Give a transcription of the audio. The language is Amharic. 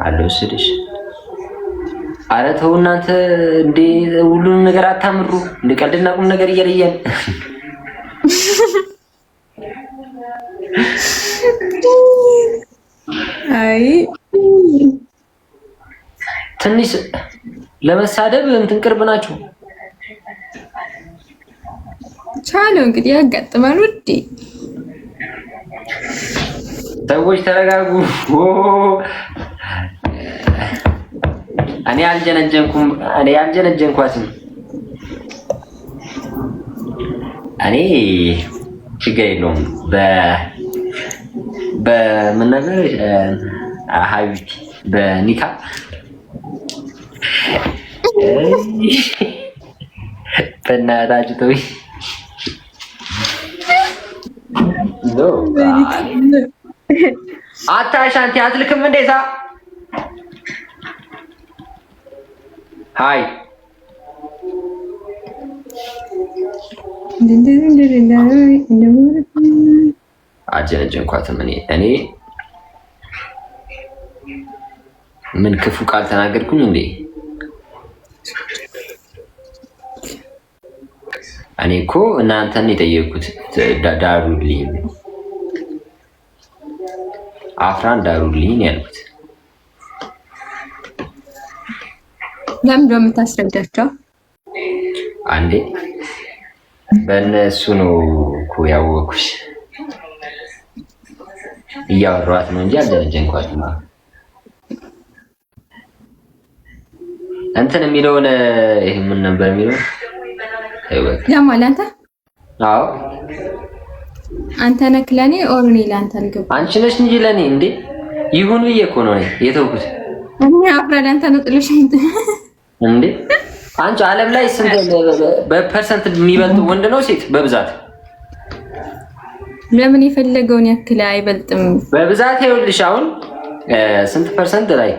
አልወስድሽ። ኧረ ተው እናንተ እንዴ! ሁሉንም ነገር አታምሩ እንደ ቀልድና ቁም ነገር እየለየን አይ ትንሽ ለመሳደብ እንትን ቅርብ ናቸው። ቻለው እንግዲህ ያጋጥማል። ውዴ ሰዎች ተረጋጉ። እኔ አልጀነጀንኳትም። እኔ ችግር የለውም። በምን ነገር ሀቢብቲ በኒካ በእናታችሁ ተውኝ። አታሻንቲ አትልክም እንዴዛ ሃይ አጀነጀንኳትም። እኔ ምን ክፉ ቃል ተናገርኩኝ እንዴ? እኔ እኮ እናንተን የጠየቅኩት ዳሩልኝ፣ አፍራን ዳሩልኝ ያልኩት። ለምን ደው የምታስረዳቸው? አንዴ በእነሱ ነው እኮ ያወኩሽ። እያወራኋት ነው እንጂ አልጀነጀንኳትም። እንትን የሚለውን ይሄ ምን ነበር የሚለው? ለማን አንተ? አዎ አንተ ነክ ለኔ ኦርኒ ላንተ አልገባ። አንቺ ነሽ እንጂ ለኔ እንዴ ይሁን ብዬ እኮ ነው የተውኩት። እኔ አፍራን አንተ ነው ጥለሽ እንዴ? አንቺ ዓለም ላይ ስንት በፐርሰንት የሚበልጥ ወንድ ነው ሴት በብዛት? ለምን የፈለገውን ያክል አይበልጥም? በብዛት ይኸውልሽ አሁን ስንት ፐርሰንት ላይ